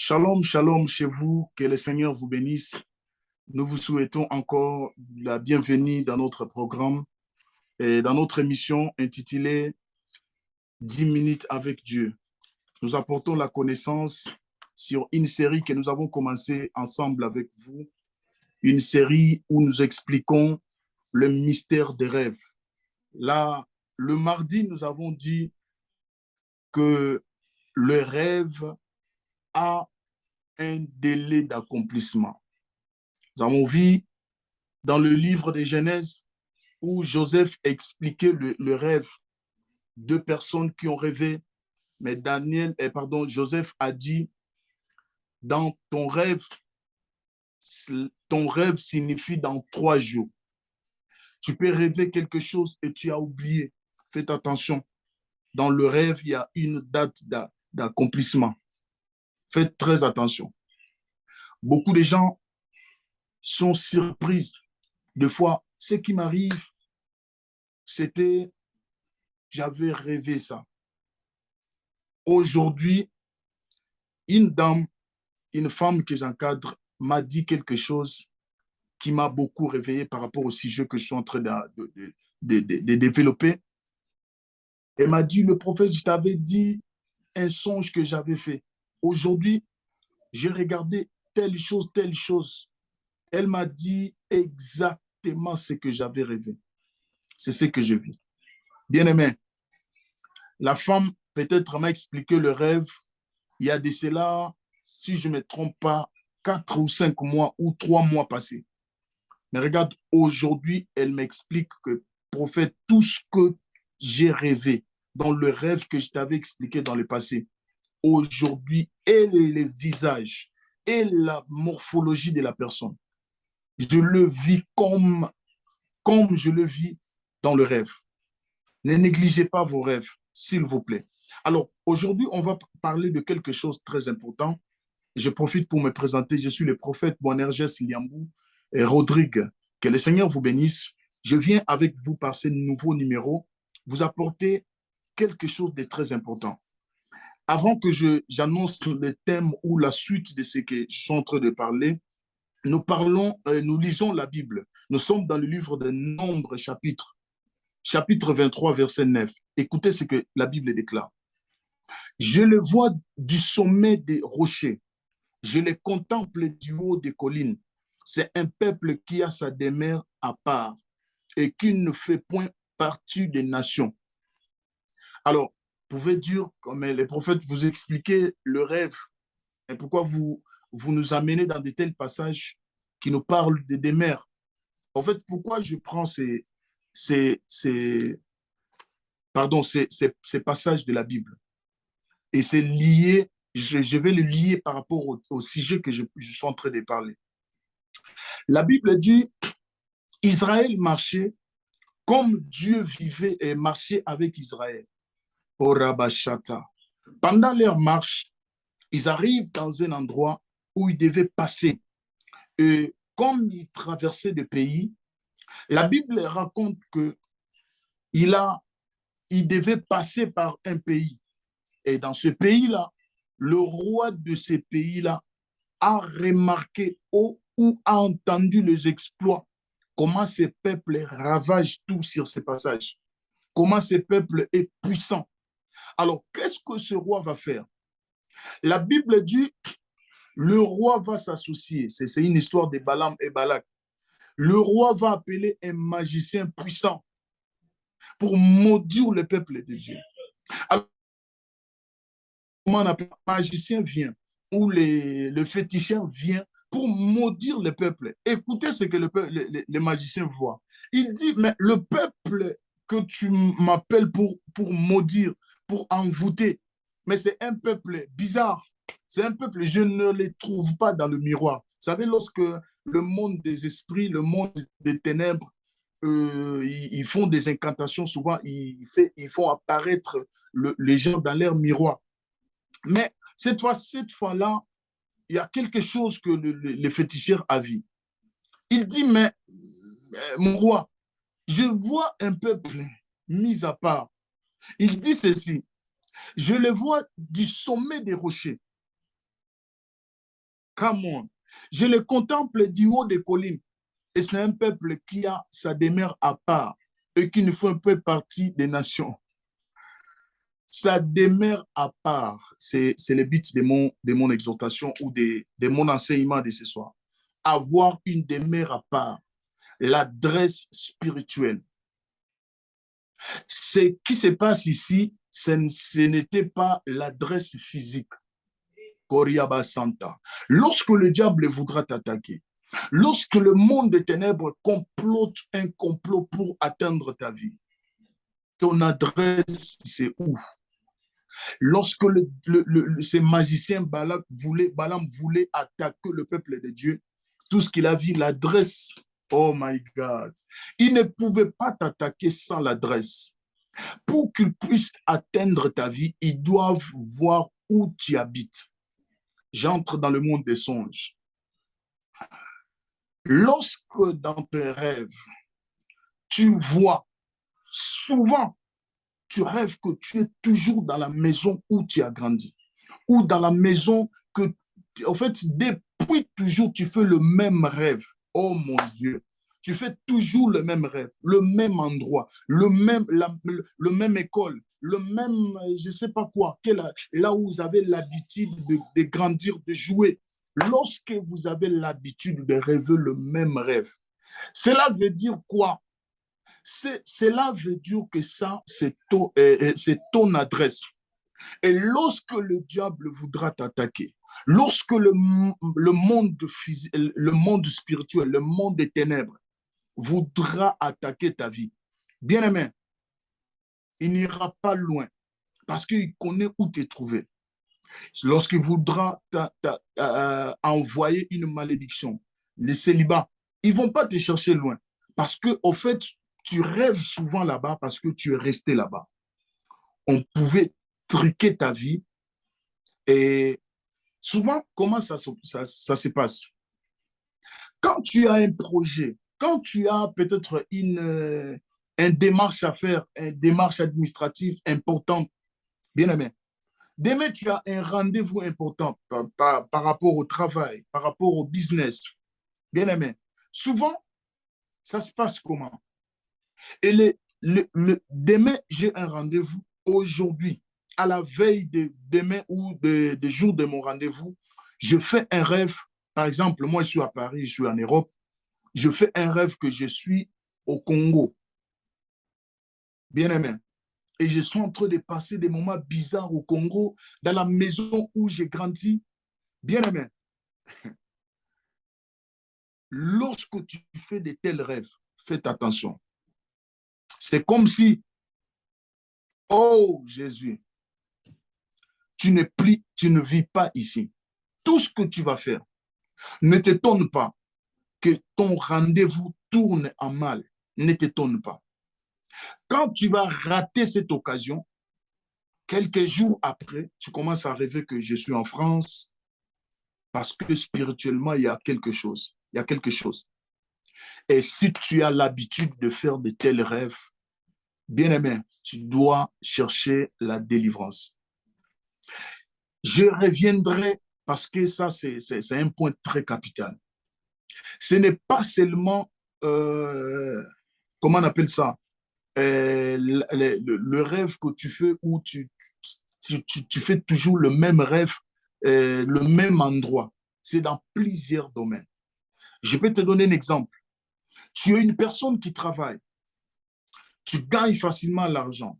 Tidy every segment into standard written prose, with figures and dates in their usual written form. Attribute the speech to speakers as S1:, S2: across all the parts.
S1: Shalom, shalom chez vous, que le Seigneur vous bénisse. Nous vous souhaitons encore la bienvenue dans notre programme et dans notre émission intitulée 10 minutes avec Dieu. Nous apportons la connaissance sur une série que nous avons commencé ensemble avec vous, une série où nous expliquons le mystère des rêves. Là, le mardi, nous avons dit que le rêve a un délai d'accomplissement. Nous avons vu dans le livre de Genèse où Joseph expliquait le rêve de personnes qui ont rêvé, mais Joseph a dit, dans ton rêve signifie dans 3 jours. Tu peux rêver quelque chose et tu as oublié. Faites attention. Dans le rêve, il y a une date d'accomplissement. Faites très attention. Beaucoup de gens sont surpris. Des fois, ce qui m'arrive, c'était, j'avais rêvé ça. Aujourd'hui, une femme que j'encadre m'a dit quelque chose qui m'a beaucoup réveillé par rapport au sujet que je suis en train de développer. Elle m'a dit, le prophète, je t'avais dit un songe que j'avais fait. Aujourd'hui, j'ai regardé telle chose, telle chose. Elle m'a dit exactement ce que j'avais rêvé. C'est ce que je vis. Bien-aimé, la femme peut-être m'a expliqué le rêve. Il y a de cela, si je ne me trompe pas, 4 ou 5 mois ou 3 mois passés. Mais regarde, aujourd'hui, elle m'explique que, prophète, tout ce que j'ai rêvé dans le rêve que je t'avais expliqué dans le passé, aujourd'hui, et le visage et la morphologie de la personne, je le vis comme je le vis dans le rêve. Ne négligez pas vos rêves, s'il vous plaît. Alors, aujourd'hui, on va parler de quelque chose de très important. Je profite pour me présenter. Je suis le prophète Boanerges Liambou et Rodrigue. Que le Seigneur vous bénisse. Je viens avec vous par ce nouveau numéro vous apporter quelque chose de très important. Avant que j'annonce le thème ou la suite de ce que je suis en train de parler, nous lisons la Bible. Nous sommes dans le livre de Nombres, chapitre 23, verset 9. Écoutez ce que la Bible déclare. Je le vois du sommet des rochers. Je les contemple du haut des collines. C'est un peuple qui a sa demeure à part et qui ne fait point partie des nations. Alors, vous pouvez dire, comme les prophètes vous expliquaient le rêve, et pourquoi vous nous amenez dans de tels passages qui nous parlent des demeures. En fait, pourquoi je prends ces, ces, ces passages de la Bible? Et c'est lié, je vais le lier par rapport au sujet que je suis en train de parler. La Bible dit, Israël marchait comme Dieu vivait et marchait avec Israël. Au Rabashata. Pendant leur marche, ils arrivent dans un endroit où ils devaient passer. Et comme ils traversaient des pays, la Bible raconte que il devait passer par un pays. Et dans ce pays-là, le roi de ce pays-là a remarqué ou a entendu les exploits, comment ce peuple ravage tout sur ces passages, comment ce peuple est puissant. Alors, qu'est-ce que ce roi va faire? La Bible dit, le roi va s'associer. C'est une histoire de Balaam et Balak. Le roi va appeler un magicien puissant pour maudire le peuple de Dieu. Alors, comment on appelle? Le magicien vient ou le féticheur vient pour maudire le peuple. Écoutez ce que le magicien voit. Il dit, mais le peuple que tu m'appelles pour maudire, pour envoûter, mais c'est un peuple bizarre. C'est un peuple, je ne les trouve pas dans le miroir. Vous savez, lorsque le monde des esprits, le monde des ténèbres, ils font des incantations, souvent ils font apparaître les gens dans leur miroir. Mais cette fois-là, il y a quelque chose que le féticheur a vu. Il dit, mais mon roi, je vois un peuple mis à part. Il dit ceci, je le vois du sommet des rochers. Come on. Je les contemple du haut des collines. Et c'est un peuple qui a sa demeure à part et qui ne fait un peu partie des nations. Sa demeure à part, c'est le but de mon exhortation ou de mon enseignement de ce soir. Avoir une demeure à part, l'adresse spirituelle. Ce qui se passe ici, ce n'était pas l'adresse physique. Koriaba Santa. Lorsque le diable voudra t'attaquer, lorsque le monde des ténèbres complote un complot pour atteindre ta vie, ton adresse, c'est où? Lorsque ces magiciens Balaam voulait attaquer le peuple de Dieu, tout ce qu'il a vu, l'adresse, oh my God, il ne pouvait pas t'attaquer sans l'adresse. Pour qu'ils puissent atteindre ta vie, ils doivent voir où tu habites. J'entre dans le monde des songes. Lorsque dans tes rêves, tu vois, souvent, tu rêves que tu es toujours dans la maison où tu as grandi, ou dans la maison que, en fait, depuis toujours, tu fais le même rêve. Oh mon Dieu, tu fais toujours le même rêve, le même endroit, le même école, le même, je ne sais pas quoi, là où vous avez l'habitude de grandir, de jouer. Lorsque vous avez l'habitude de rêver le même rêve, cela veut dire quoi? Cela veut dire que ça, c'est ton adresse. Et lorsque le diable voudra t'attaquer, lorsque le monde spirituel, le monde des ténèbres voudra attaquer ta vie, bien aimé, il n'ira pas loin parce qu'il connaît où t'es trouvé. Lorsqu'il voudra envoyer une malédiction, les célibats, ils ne vont pas te chercher loin parce que, au fait, tu rêves souvent là-bas parce que tu es resté là-bas. On pouvait triquer ta vie et souvent, comment ça se passe? Quand tu as un projet, quand tu as peut-être une démarche à faire, une démarche administrative importante, bien aimé, demain tu as un rendez-vous important par rapport au travail, par rapport au business, bien aimé. Souvent, ça se passe comment? Et demain, j'ai un rendez-vous aujourd'hui, à la veille de demain ou des jours de mon rendez-vous, je fais un rêve. Par exemple, moi, je suis à Paris, je suis en Europe. Je fais un rêve que je suis au Congo, bien aimé. Et je suis en train de passer des moments bizarres au Congo, dans la maison où j'ai grandi, bien aimé. Lorsque tu fais de tels rêves, faites attention. C'est comme si, oh Jésus, tu ne vis pas ici. Tout ce que tu vas faire, ne t'étonne pas que ton rendez-vous tourne en mal. Ne t'étonne pas. Quand tu vas rater cette occasion, quelques jours après, tu commences à rêver que je suis en France parce que spirituellement, il y a quelque chose. Il y a quelque chose. Et si tu as l'habitude de faire de tels rêves, bien aimé, tu dois chercher la délivrance. Je reviendrai parce que ça, c'est un point très capital. Ce n'est pas seulement, comment on appelle ça, le rêve que tu fais où tu fais toujours le même rêve, le même endroit. C'est dans plusieurs domaines. Je peux te donner un exemple. Tu es une personne qui travaille. Tu gagnes facilement l'argent.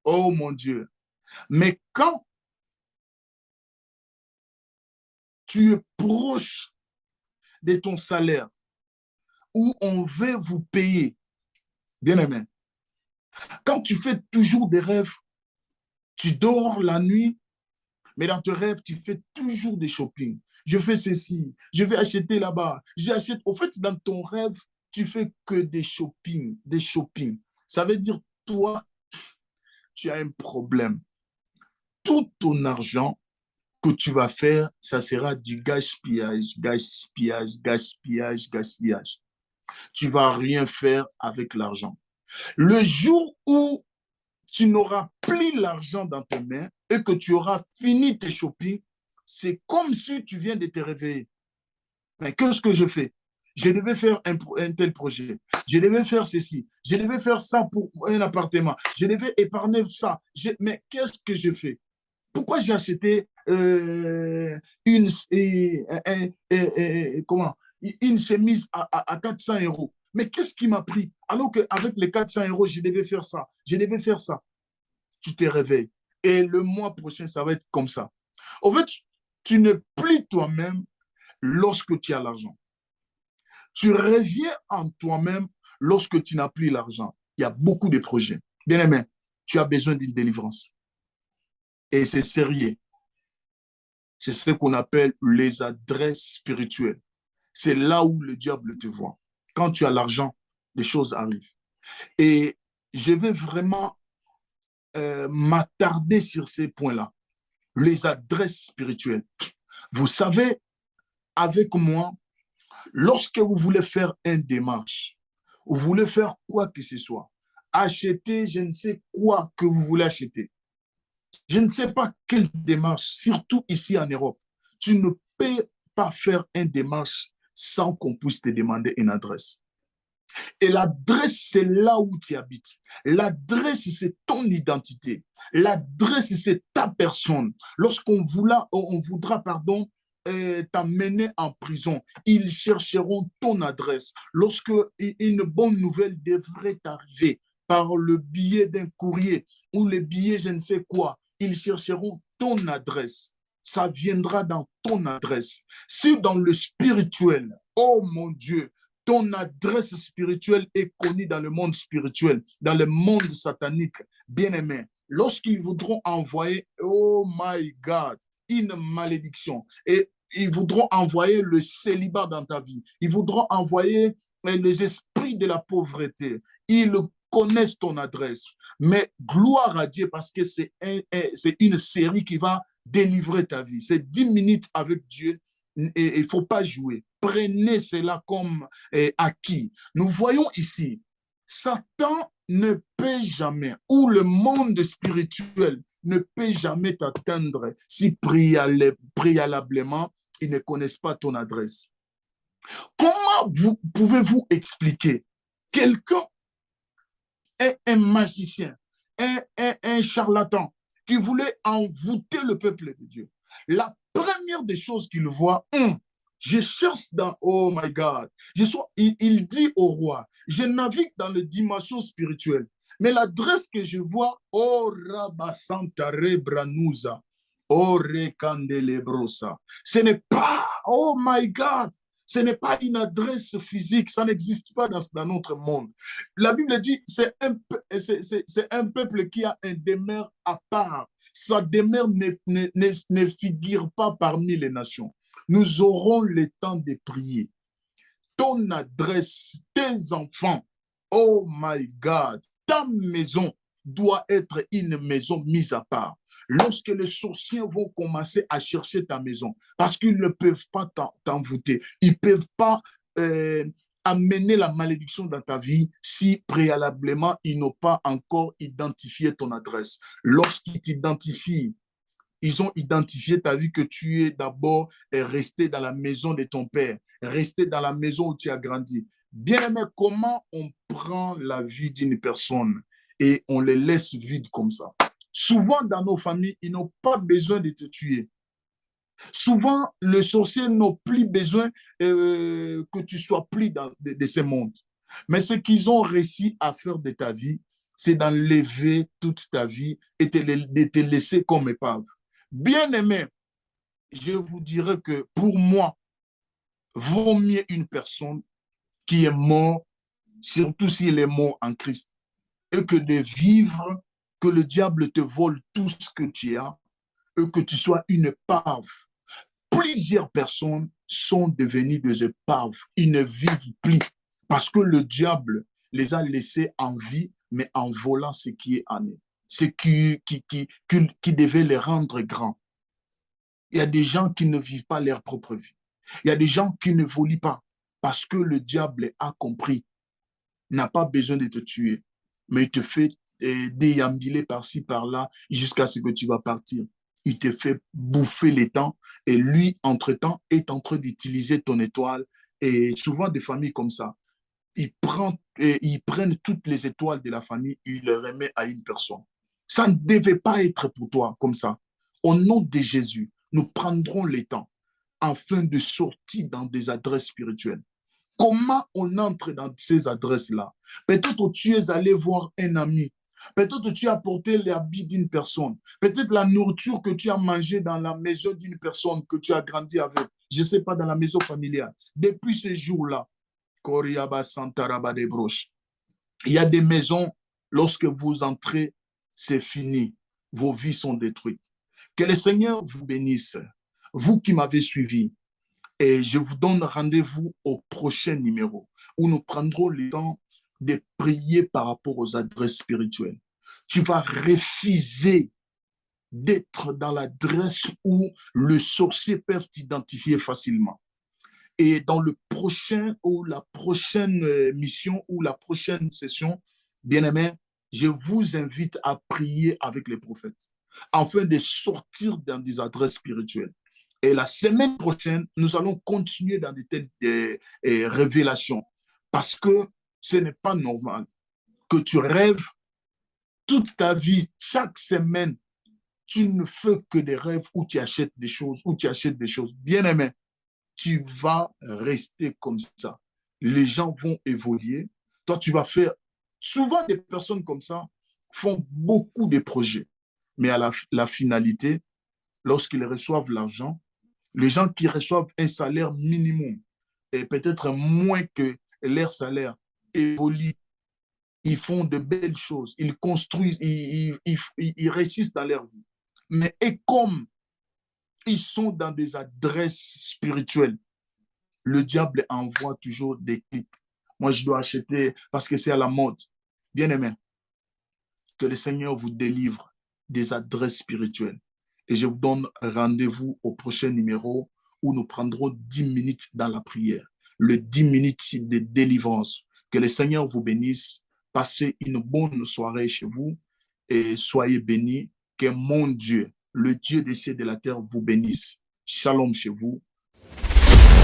S1: Oh mon Dieu. Mais quand tu es proche de ton salaire, où on veut vous payer, bien aimé, quand tu fais toujours des rêves, tu dors la nuit, mais dans tes rêves, tu fais toujours des shopping. Je fais ceci, je vais acheter là-bas, j'achète. Au fait, dans ton rêve, tu fais que des shopping, des shopping. Ça veut dire, toi, tu as un problème. Tout ton argent que tu vas faire, ça sera du gaspillage, gaspillage, gaspillage, gaspillage. Tu vas rien faire avec l'argent. Le jour où tu n'auras plus l'argent dans tes mains et que tu auras fini tes shopping, c'est comme si tu viens de te réveiller. Mais qu'est-ce que je fais? Je devais faire un tel projet. Je devais faire ceci. Je devais faire ça pour un appartement. Je devais épargner ça. Mais qu'est-ce que je fais? Pourquoi j'ai acheté comment, une chemise à 400 euros? Mais qu'est-ce qui m'a pris? Alors qu'avec les 400 euros, je devais faire ça. Je devais faire ça. Tu te réveilles. Et le mois prochain, ça va être comme ça. En fait, tu n'es plus toi-même lorsque tu as l'argent. Tu reviens en toi-même lorsque tu n'as plus l'argent. Il y a beaucoup de projets. Bien aimé, tu as besoin d'une délivrance. Et c'est sérieux. C'est ce qu'on appelle les adresses spirituelles. C'est là où le diable te voit. Quand tu as l'argent, les choses arrivent. Et je vais vraiment m'attarder sur ces points-là. Les adresses spirituelles. Vous savez, avec moi, lorsque vous voulez faire une démarche, vous voulez faire quoi que ce soit, acheter je ne sais quoi que vous voulez acheter, je ne sais pas quelle démarche, surtout ici en Europe, tu ne peux pas faire une démarche sans qu'on puisse te demander une adresse. Et l'adresse, c'est là où tu habites. L'adresse, c'est ton identité. L'adresse, c'est ta personne. On voudra, pardon, t'amener en prison, ils chercheront ton adresse. Lorsque une bonne nouvelle devrait arriver par le biais d'un courrier ou le biais je ne sais quoi, ils chercheront ton adresse. Ça viendra dans ton adresse. Si dans le spirituel, oh mon Dieu, ton adresse spirituelle est connue dans le monde spirituel, dans le monde satanique, bien-aimé. Lorsqu'ils voudront envoyer, oh my God, une malédiction, et ils voudront envoyer le célibat dans ta vie, ils voudront envoyer les esprits de la pauvreté, ils connaissent ton adresse. Mais gloire à Dieu parce que c'est une série qui va délivrer ta vie. C'est 10 minutes avec Dieu et il ne faut pas jouer. Prenez cela comme acquis. Nous voyons ici, Satan ne peut jamais, ou le monde spirituel ne peut jamais t'atteindre si préalablement ils ne connaissent pas ton adresse. Comment pouvez-vous expliquer quelqu'un est un magicien, un charlatan qui voulait envoûter le peuple de Dieu? La première des choses qu'il voit, je cherche dans, oh my God, il dit au roi, je navigue dans les dimensions spirituelles, mais l'adresse que je vois, oh Rabasantare Branouza, oh Rekandelebrosa, ce n'est pas, oh my God, ce n'est pas une adresse physique, ça n'existe pas dans notre monde. La Bible dit, c'est un peuple qui a un demeure à part. Sa demeure ne figure pas parmi les nations. Nous aurons le temps de prier. Ton adresse, tes enfants, oh my God, ta maison doit être une maison mise à part. Lorsque les sorciers vont commencer à chercher ta maison, parce qu'ils ne peuvent pas t'envoûter, ils ne peuvent pas amener la malédiction dans ta vie si préalablement ils n'ont pas encore identifié ton adresse. Lorsqu'ils t'identifient, ils ont identifié ta vie que tu es d'abord resté dans la maison de ton père, resté dans la maison où tu as grandi. Bien aimé, comment on prend la vie d'une personne et on les laisse vides comme ça? Souvent dans nos familles, ils n'ont pas besoin de te tuer. Souvent, les sorciers n'ont plus besoin que tu sois pris de ces mondes. Mais ce qu'ils ont réussi à faire de ta vie, c'est d'enlever toute ta vie et de te laisser comme épave. Bien aimé, je vous dirais que pour moi, vaut mieux une personne qui est morte, surtout s'il est mort en Christ, et que de vivre, que le diable te vole tout ce que tu as, et que tu sois une épave. Plusieurs personnes sont devenues des épaves. Ils ne vivent plus parce que le diable les a laissés en vie, mais en volant ce qui est en eux, ce qui devait les rendre grands. Il y a des gens qui ne vivent pas leur propre vie. Il y a des gens qui ne volent pas parce que le diable a compris, n'a pas besoin de te tuer, mais il te fait déambuler par-ci, par-là jusqu'à ce que tu vas partir. il te fait bouffer les temps et lui, entre-temps, est en train d'utiliser ton étoile. Et souvent, des familles comme ça, ils prennent toutes les étoiles de la famille, ils les remettent à une personne. Ça ne devait pas être pour toi comme ça. Au nom de Jésus, nous prendrons les temps afin de sortir dans des adresses spirituelles. Comment on entre dans ces adresses-là? Peut-être que tu es allé voir un ami. Peut-être que tu as porté l'habit d'une personne. Peut-être la nourriture que tu as mangée dans la maison d'une personne que tu as grandi avec. Je ne sais pas, dans la maison familiale. Depuis ce jour-là, il y a des maisons, lorsque vous entrez, c'est fini. Vos vies sont détruites. Que le Seigneur vous bénisse. Vous qui m'avez suivi, et je vous donne rendez-vous au prochain numéro où nous prendrons le temps de prier par rapport aux adresses spirituelles. Tu vas refuser d'être dans l'adresse où le sorcier peut t'identifier facilement. Et dans le prochain ou la prochaine mission ou la prochaine session, bien-aimés, je vous invite à prier avec les prophètes afin de sortir dans des adresses spirituelles. Et la semaine prochaine, nous allons continuer dans de telles révélations parce que ce n'est pas normal que tu rêves toute ta vie, chaque semaine, tu ne fais que des rêves où tu achètes des choses, où tu achètes des choses. Bien-aimé, tu vas rester comme ça. Les gens vont évoluer. Toi, tu vas faire... Souvent, des personnes comme ça font beaucoup de projets. Mais à la finalité, lorsqu'ils reçoivent l'argent, les gens qui reçoivent un salaire minimum et peut-être moins que leur salaire évoluent, ils font de belles choses, ils construisent, ils réussissent dans leur vie. Mais et comme ils sont dans des adresses spirituelles, le diable envoie toujours des clics. Moi, je dois acheter parce que c'est à la mode. Bien aimé, que le Seigneur vous délivre des adresses spirituelles. Et je vous donne rendez-vous au prochain numéro où nous prendrons 10 minutes dans la prière. Le 10 minutes de délivrance. Que le Seigneur vous bénisse. Passez une bonne soirée chez vous et soyez bénis. Que mon Dieu, le Dieu des cieux et de la terre, vous bénisse. Shalom chez vous.